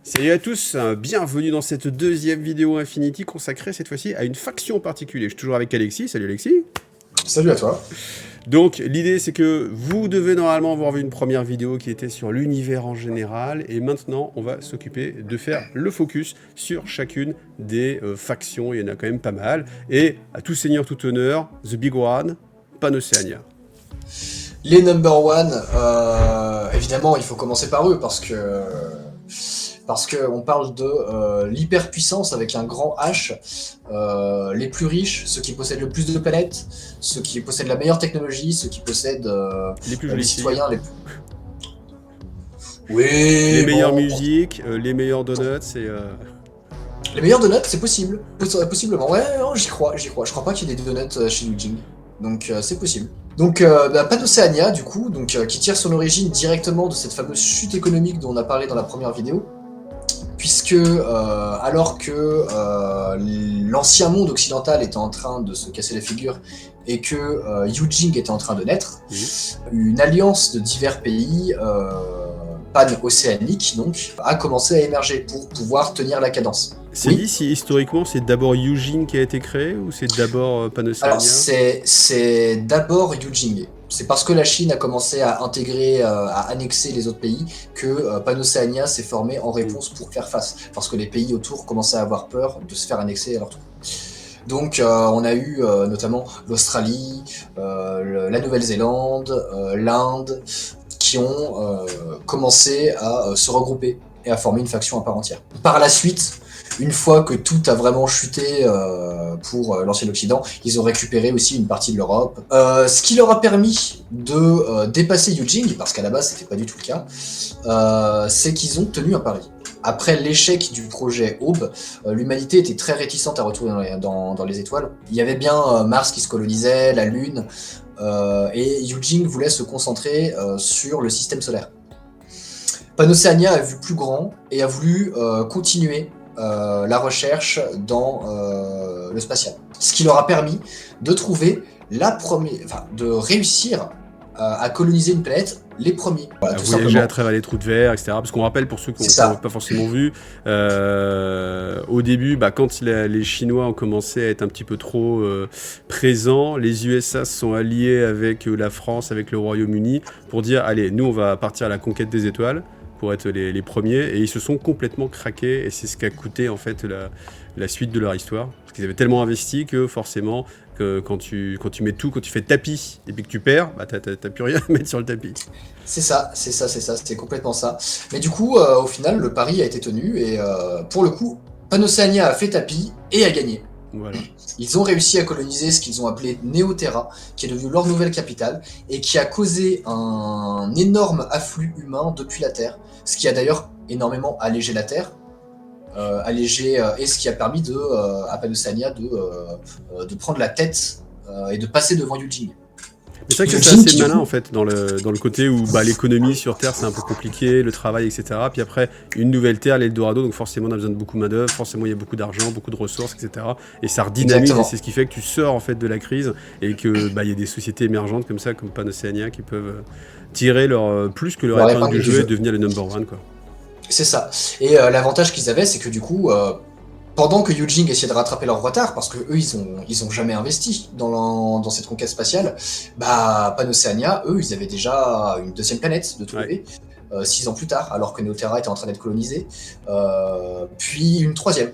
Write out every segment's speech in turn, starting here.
Salut à tous, bienvenue dans cette deuxième vidéo Infinity consacrée cette fois-ci à une faction en particulier. Je suis toujours avec Alexis, salut Alexis. Salut à toi. Donc l'idée c'est que vous devez normalement avoir vu une première vidéo qui était sur l'univers en général, et maintenant on va s'occuper de faire le focus sur chacune des factions, il y en a quand même pas mal, et à tout seigneur, tout honneur, The Big One, Pan-Océania. Les number one, évidemment il faut commencer par eux parce que on parle de l'hyperpuissance avec un grand H, les plus riches, ceux qui possèdent le plus de planètes, ceux qui possèdent la meilleure technologie, ceux qui possèdent Les plus les jolis citoyens les plus... Oui, les meilleures bon, musiques, les meilleurs donuts, et... Les meilleurs donuts, c'est possible. Possiblement. Ouais, non, j'y crois. Je crois pas qu'il y ait des donuts chez Eugene. Donc c'est possible. Donc Pan-Océania, du coup, qui tire son origine directement de cette fameuse chute économique dont on a parlé dans la première vidéo. Puisque alors que l'ancien monde occidental était en train de se casser la figure et que Eugene était en train de naître, une alliance de divers pays pan-océaniques donc a commencé à émerger pour pouvoir tenir la cadence. C'est dit si historiquement c'est d'abord Eugene qui a été créé ou c'est d'abord Pan-Océania? Alors c'est d'abord Eugene. C'est parce que la Chine a commencé à intégrer, à annexer les autres pays que Pan-Océania s'est formé en réponse pour faire face. Parce que les pays autour commençaient à avoir peur de se faire annexer à leur tour. Donc on a eu notamment l'Australie, la Nouvelle-Zélande, l'Inde, qui ont commencé à se regrouper et à former une faction à part entière. Par la suite, une fois que tout a vraiment chuté pour l'ancien Occident, ils ont récupéré aussi une partie de l'Europe. Ce qui leur a permis de dépasser Eugene, parce qu'à la base c'était pas du tout le cas, c'est qu'ils ont tenu un pari. Après l'échec du projet Aube, l'humanité était très réticente à retourner dans les étoiles. Il y avait bien Mars qui se colonisait, la Lune, et Eugene voulait se concentrer sur le système solaire. Pan-Océania a vu plus grand et a voulu continuer la recherche dans le spatial. Ce qui leur a permis de trouver de réussir à coloniser une planète les premiers. Voilà, voyager à travers les trous de verre, etc. Parce qu'on rappelle, pour ceux qui n'ont pas forcément vu, au début, quand les Chinois ont commencé à être un petit peu trop présents, les USA se sont alliés avec la France, avec le Royaume-Uni, pour dire, allez, nous on va partir à la conquête des étoiles, pour être les premiers, et ils se sont complètement craqués, et c'est ce qui a coûté en fait la suite de leur histoire, parce qu'ils avaient tellement investi que forcément, que quand tu mets tout, quand tu fais tapis, et puis que tu perds, t'as plus rien à mettre sur le tapis. C'est ça, c'était complètement ça. Mais du coup, au final, le pari a été tenu, et pour le coup, Pan-Océania a fait tapis et a gagné. Voilà. Ils ont réussi à coloniser ce qu'ils ont appelé Néoterra, qui est devenu leur nouvelle capitale, et qui a causé un énorme afflux humain depuis la Terre, ce qui a d'ailleurs énormément allégé la Terre, et ce qui a permis à Pan-Océania de prendre la tête et de passer devant Eugene. Mais c'est vrai que c'est assez malin en fait, dans le côté où l'économie sur Terre c'est un peu compliqué, le travail, etc. Puis après, une nouvelle Terre, l'Eldorado, donc forcément on a besoin de beaucoup de main-d'œuvre, forcément il y a beaucoup d'argent, beaucoup de ressources, etc. Et ça redynamise, et c'est ce qui fait que tu sors en fait de la crise et que il y a des sociétés émergentes comme ça, comme Pan-Océania, qui peuvent tirer plus que leur épingle du jeu et devenir le number one, quoi. C'est ça. Et l'avantage qu'ils avaient, c'est que du coup, pendant que Eugene essayait de rattraper leur retard, parce que eux, ils ont jamais investi dans cette conquête spatiale, Pan-Océania, eux, ils avaient déjà une deuxième planète de trouver, 6 ans plus tard, alors que Néoterra était en train d'être colonisée, puis une troisième.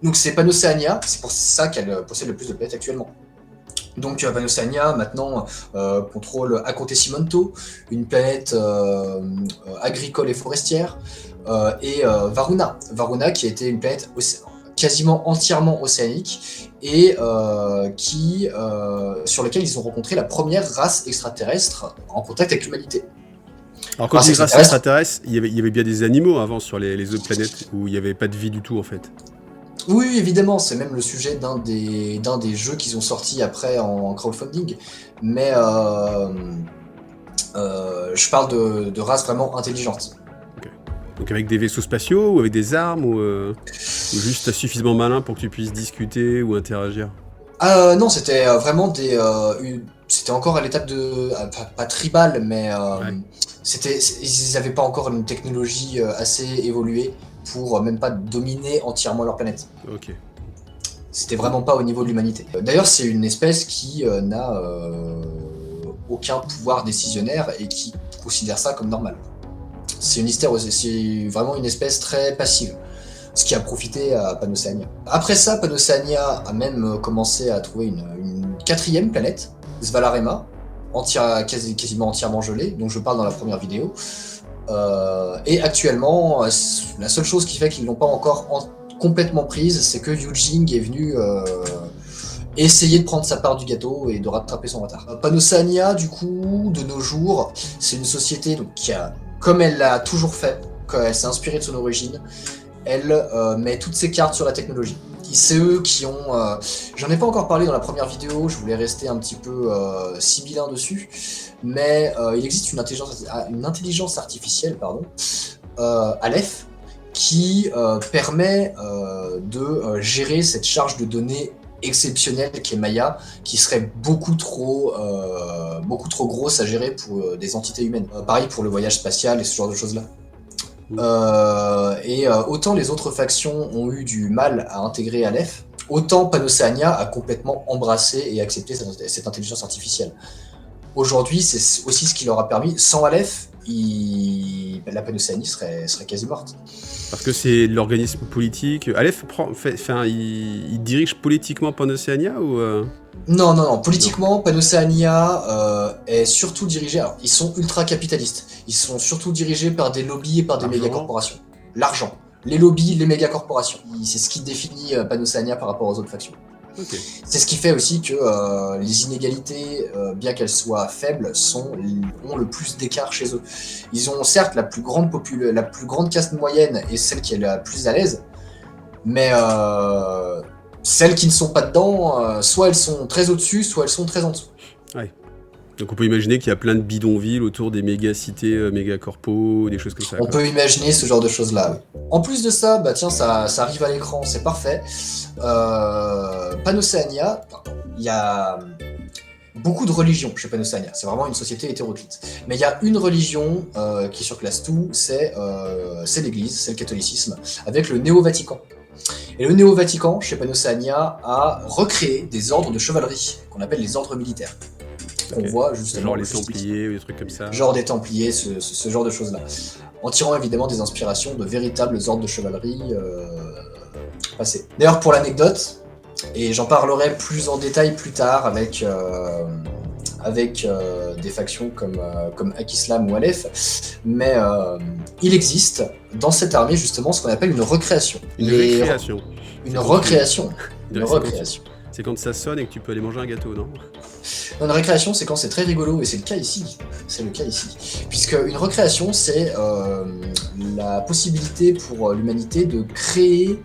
Donc c'est Pan-Océania, c'est pour ça qu'elle possède le plus de planètes actuellement. Donc Pan-Océania maintenant contrôle Acontecimiento, une planète agricole et forestière, et Varuna qui a été une planète quasiment entièrement océanique et sur laquelle ils ont rencontré la première race extraterrestre en contact avec l'humanité. Alors quand tu dis race extraterrestre, il y avait bien des animaux avant sur les autres planètes où il n'y avait pas de vie du tout en fait. Oui, évidemment, c'est même le sujet d'un des jeux qu'ils ont sortis après en crowdfunding, mais je parle de races vraiment intelligentes. Okay. Donc avec des vaisseaux spatiaux ou avec des armes ou juste suffisamment malin pour que tu puisses discuter ou interagir? Non, c'était vraiment c'était encore à l'étape de... pas tribal, mais ils n'avaient pas encore une technologie assez évoluée pour même pas dominer entièrement leur planète. Ok. C'était vraiment pas au niveau de l'humanité. D'ailleurs, c'est une espèce qui n'a aucun pouvoir décisionnaire et qui considère ça comme normal. C'est vraiment une espèce très passive, ce qui a profité à Panocéania. Après ça, Panocéania a même commencé à trouver une quatrième planète, Svalarema, quasiment entièrement gelée, dont je parle dans la première vidéo. Et actuellement, la seule chose qui fait qu'ils l'ont pas encore complètement prise, c'est que Yu Jing est venu essayer de prendre sa part du gâteau et de rattraper son retard. Panocéania, du coup, de nos jours, c'est une société donc, qui a, comme elle l'a toujours fait, quand elle s'est inspirée de son origine, elle met toutes ses cartes sur la technologie. C'est eux qui ont... J'en ai pas encore parlé dans la première vidéo, je voulais rester un petit peu sibyllin dessus, mais il existe une intelligence artificielle, Aleph, qui permet de gérer cette charge de données exceptionnelle qu'est Maya, qui serait beaucoup trop grosse à gérer pour des entités humaines. Pareil pour le voyage spatial et ce genre de choses-là. Autant les autres factions ont eu du mal à intégrer Aleph, autant Panocéania a complètement embrassé et accepté cette intelligence artificielle. Aujourd'hui, c'est aussi ce qui leur a permis. Sans Aleph, la Panocéanie serait quasi morte. Parce que c'est l'organisme politique. Aleph il dirige politiquement Panocéania ou Non. Politiquement, Panocéania est surtout dirigé. Alors, ils sont ultra capitalistes. Ils sont surtout dirigés par des lobbies et par des mégacorporations. L'argent, les lobbies, les mégacorporations. C'est ce qui définit Panocéania par rapport aux autres factions. Okay. C'est ce qui fait aussi que les inégalités, bien qu'elles soient faibles, ont le plus d'écart chez eux. Ils ont certes la plus grande caste moyenne et celle qui est la plus à l'aise, mais celles qui ne sont pas dedans, soit elles sont très au-dessus, soit elles sont très en dessous. Ouais. Donc on peut imaginer qu'il y a plein de bidonvilles autour des méga-cités, méga-corpos, des choses comme ça. On peut imaginer ce genre de choses-là, oui. En plus de ça, ça arrive à l'écran, c'est parfait. Panocéania, il y a beaucoup de religions chez Panocéania, c'est vraiment une société hétéroclite. Mais il y a une religion qui surclasse tout, c'est l'Église, c'est le catholicisme, avec le Néo-Vatican. Et le Néo-Vatican, chez Panocéania, a recréé des ordres de chevalerie, qu'on appelle les ordres militaires. Qu'on voit justement. Genre les Templiers ou des trucs comme ça. Genre des Templiers, ce genre de choses-là. En tirant évidemment des inspirations de véritables ordres de chevalerie passés. D'ailleurs, pour l'anecdote, et j'en parlerai plus en détail plus tard avec des factions comme Akislam ou Aleph, mais il existe dans cette armée justement ce qu'on appelle une recréation. Une recréation. Une recréation. C'est quand ça sonne et que tu peux aller manger un gâteau, non ? Une récréation, c'est quand c'est très rigolo, et c'est le cas ici. Puisque une recréation, c'est la possibilité pour l'humanité de créer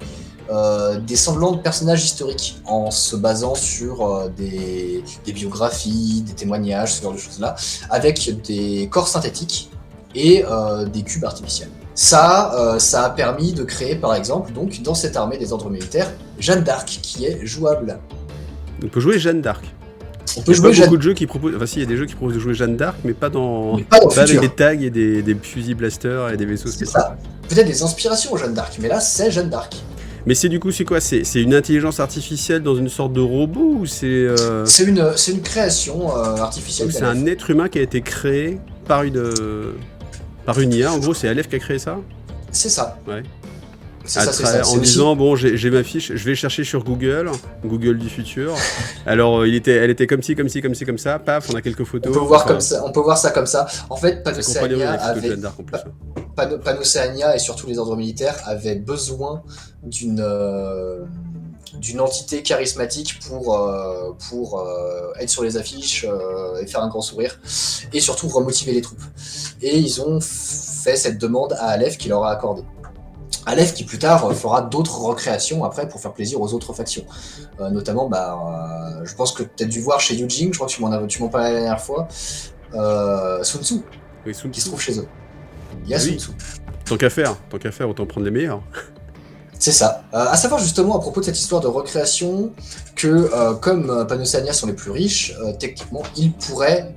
des semblants de personnages historiques en se basant sur des biographies, des témoignages, ce genre de choses-là, avec des corps synthétiques et des cubes artificiels. Ça a permis de créer, par exemple, donc, dans cette armée des ordres militaires, Jeanne d'Arc, qui est jouable. On peut jouer Jeanne d'Arc. On peut jouer beaucoup de jeux qui proposent. Enfin, si, il y a des jeux qui proposent de jouer Jeanne d'Arc, mais pas avec des tags et des fusils blasters et des vaisseaux spéciaux. C'est ça. Peut-être des inspirations Jeanne d'Arc, mais là, c'est Jeanne d'Arc. Mais c'est quoi ? C'est une intelligence artificielle dans une sorte de robot ou c'est C'est une création artificielle. Donc c'est un être humain qui a été créé par une IA. En gros, c'est Aleph qui a créé ça ? C'est ça. Ouais. C'est ça. En disant, bon, j'ai ma fiche, je vais chercher sur Google du futur. Alors, elle était comme ci, comme ça, paf, on a quelques photos. On peut voir ça comme ça. En fait, Panocéania et surtout les ordres militaires avaient besoin d'une entité charismatique pour être sur les affiches et faire un grand sourire, et surtout remotiver les troupes. Et ils ont fait cette demande à Aleph qui leur a accordé. Aleph qui plus tard fera d'autres recréations après pour faire plaisir aux autres factions. Notamment, je pense que tu as peut-être dû voir chez Yu Jing, je crois que tu m'en parlais la dernière fois, Sun Tzu, qui se trouve chez eux. Il y a Sun Tzu. Tant qu'à faire, autant prendre les meilleurs. C'est ça. À savoir justement à propos de cette histoire de recréation que comme Panocéania sont les plus riches, techniquement ils pourraient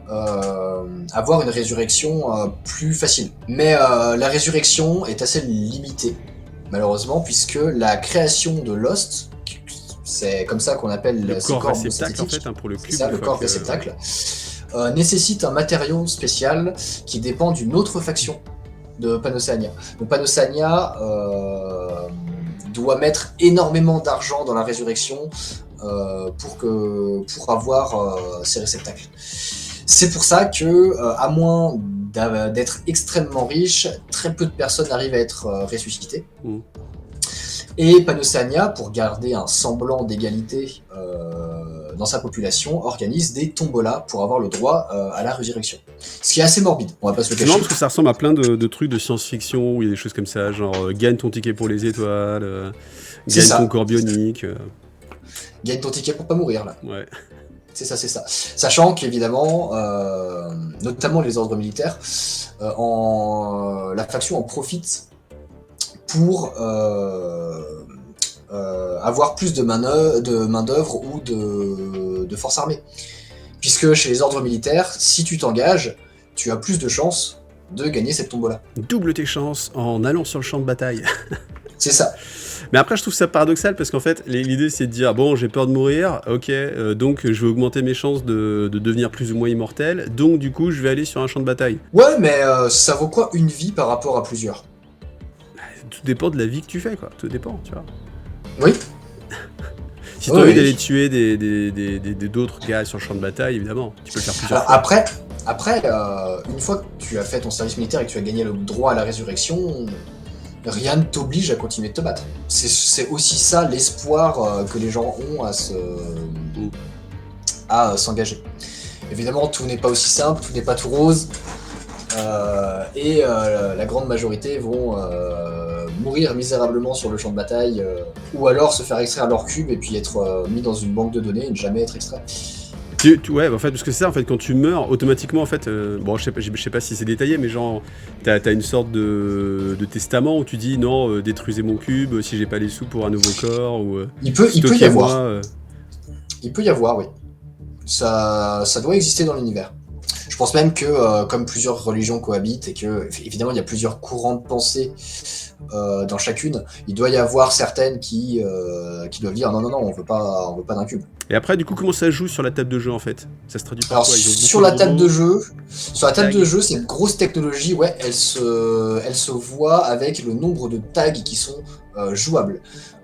avoir une résurrection plus facile. Mais la résurrection est assez limitée malheureusement, puisque la création de Lost, c'est comme ça qu'on appelle le ces corps corps réceptacle en synthétiques, fait, pour le c'est cube. ça, le corps réceptacle, nécessite un matériau spécial qui dépend d'une autre faction de Panocéania. Donc Panocéania doit mettre énormément d'argent dans la résurrection pour avoir ces réceptacles. C'est pour ça que, à moins d'être extrêmement riche, très peu de personnes arrivent à être ressuscitées. Et Panocéania, pour garder un semblant d'égalité dans sa population, organise des tombolas pour avoir le droit à la résurrection. Ce qui est assez morbide, on va pas se le cacher. Non, parce que ça ressemble à plein de trucs de science-fiction où il y a des choses comme ça, genre gagne ton ticket pour les étoiles, gagne ton corps bionique. Gagne ton ticket pour pas mourir, là. Ouais. C'est ça, c'est ça. Sachant qu'évidemment, notamment les ordres militaires, la faction en profite pour avoir plus de main-d'œuvre ou de force armée. Puisque chez les ordres militaires, si tu t'engages, tu as plus de chances de gagner cette tombola. Double tes chances en allant sur le champ de bataille. C'est ça. Mais après, je trouve ça paradoxal parce qu'en fait, l'idée c'est de dire bon, j'ai peur de mourir, ok, donc je vais augmenter mes chances de devenir plus ou moins immortel, donc du coup, je vais aller sur un champ de bataille. Ouais, mais ça vaut quoi une vie par rapport à plusieurs ? Tout dépend de la vie que tu fais, quoi. Tout dépend, tu vois. Oui. Si tu as envie d'aller tuer d'autres gars sur le champ de bataille, évidemment, tu peux le faire plusieurs fois. Après, une fois que tu as fait ton service militaire et que tu as gagné le droit à la résurrection, rien ne t'oblige à continuer de te battre. C'est aussi ça l'espoir que les gens ont à s'engager. Évidemment, tout n'est pas aussi simple, tout n'est pas tout rose, et la grande majorité vont mourir misérablement sur le champ de bataille, ou alors se faire extraire leur cube et puis être mis dans une banque de données et ne jamais être extrait. Ouais, en fait, parce que c'est ça, en fait, quand tu meurs, automatiquement, en fait, bon, je sais pas si c'est détaillé, mais genre, t'as une sorte de testament où tu dis non, détruisez mon cube si j'ai pas les sous pour un nouveau corps, ou il peut y avoir. Il peut y avoir, oui. Ça doit exister dans l'univers. Je pense même que, comme plusieurs religions cohabitent et que, évidemment, il y a plusieurs courants de pensée dans chacune, il doit y avoir certaines qui doivent dire non, on veut pas d'un cube. Et après, du coup, comment ça joue sur la table de jeu en fait ? Ça se traduit par Alors, quoi ? sur la table de jeu, cette grosse technologie, ouais, elle se voit avec le nombre de tags qui sont jouables.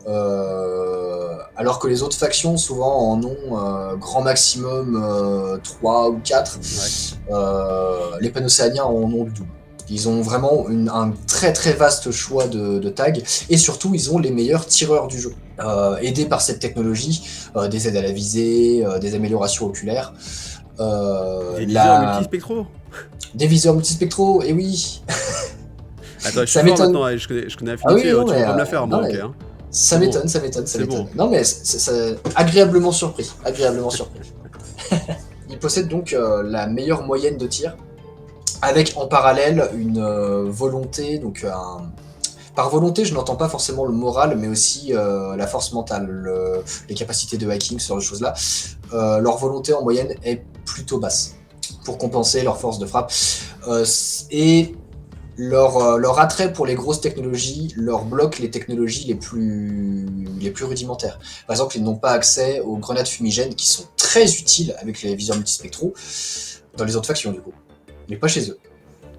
Alors que les autres factions, souvent, en ont grand maximum 3 ou 4. Ouais. Les Panocéaniens en ont le double. Ils ont vraiment un très très vaste choix de tags, et surtout ils ont les meilleurs tireurs du jeu. Aidés par cette technologie, des aides à la visée, des améliorations oculaires. Des viseurs multispectraux. Des viseurs multispectraux, et oui. Attends, je suis fort maintenant, je connais Affinity, tu vas pas me la faire, moi, ok. Hein. Ça m'étonne. Bon. Non mais c'est agréablement surpris. Il possède donc la meilleure moyenne de tir, avec en parallèle une volonté, donc par volonté je n'entends pas forcément le moral, mais aussi la force mentale, les capacités de hacking, ce genre de choses là. Leur volonté en moyenne est plutôt basse, pour compenser leur force de frappe, et leur attrait pour les grosses technologies leur bloque les technologies les plus rudimentaires. Par exemple, ils n'ont pas accès aux grenades fumigènes qui sont très utiles avec les viseurs multispectraux dans les autres factions du coup. Mais pas chez eux.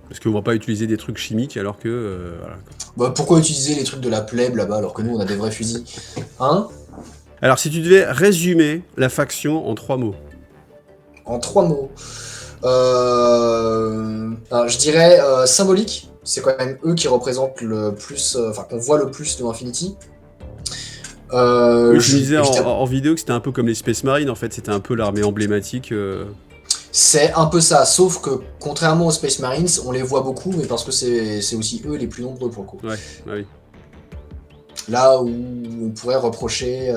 Parce qu'on va pas utiliser des trucs chimiques alors que... voilà. Bah, pourquoi utiliser les trucs de la plèbe là-bas alors que nous on a des vrais fusils, hein ? Alors si tu devais résumer la faction en 3 mots. En 3 mots. Alors, je dirais symbolique. C'est quand même eux qui représentent le plus... Enfin, qu'on voit le plus de Infinity. Je disais en vidéo que c'était un peu comme les Space Marines, en fait. C'était un peu l'armée emblématique... C'est un peu ça, sauf que contrairement aux Space Marines, on les voit beaucoup, mais parce que c'est aussi eux les plus nombreux pour le coup. Ouais, oui. Là où on pourrait reprocher...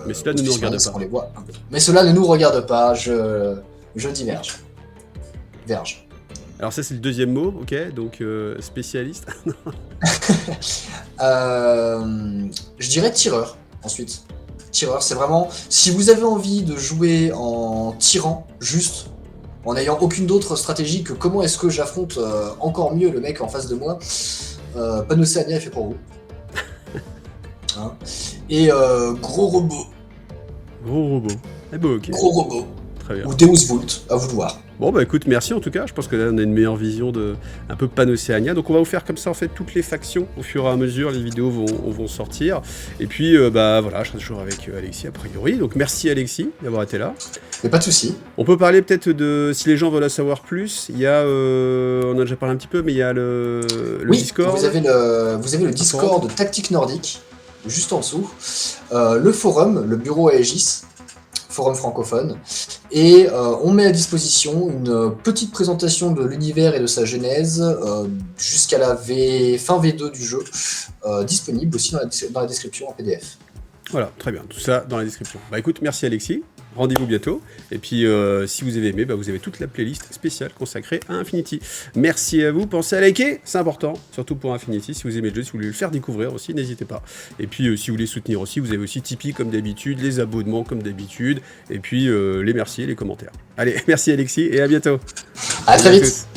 mais cela ne nous regarde pas. On les voit un peu. Mais cela ne nous regarde pas, je diverge. Alors ça c'est le deuxième mot, ok, donc spécialiste. Je dirais tireur, ensuite. Tireur, c'est vraiment... Si vous avez envie de jouer en tirant, juste, en n'ayant aucune autre stratégie que comment est-ce que j'affronte encore mieux le mec en face de moi, Panocéania est fait pour vous. Hein. Et gros robot. Gros robot. Eh ben, ok. Gros robot. Très bien. Ou Deus Vult, à vous de voir. Bon bah écoute, merci en tout cas, je pense que là on a une meilleure vision de un peu Panocéania, donc on va vous faire comme ça en fait toutes les factions au fur et à mesure, les vidéos vont sortir, et puis bah voilà, je serai toujours avec Alexis a priori, donc merci Alexis d'avoir été là. Mais pas de souci. On peut parler peut-être de, si les gens veulent en savoir plus, il y a, on a déjà parlé un petit peu, mais il y a le Discord. Vous avez le Discord de Tactique Nordique, juste en dessous, le forum, le bureau Aegis, forum francophone, et on met à disposition une petite présentation de l'univers et de sa genèse jusqu'à la fin V2 du jeu, disponible aussi dans la description en PDF. Voilà, très bien, tout ça dans la description. Bah écoute, merci Alexis, rendez-vous bientôt, et puis si vous avez aimé, bah, vous avez toute la playlist spéciale consacrée à Infinity. Merci à vous, pensez à liker, c'est important, surtout pour Infinity, si vous aimez le jeu, si vous voulez le faire découvrir aussi, n'hésitez pas. Et puis si vous voulez soutenir aussi, vous avez aussi Tipeee comme d'habitude, les abonnements comme d'habitude, et puis les merci et les commentaires. Allez, merci Alexis, et à bientôt. À très vite.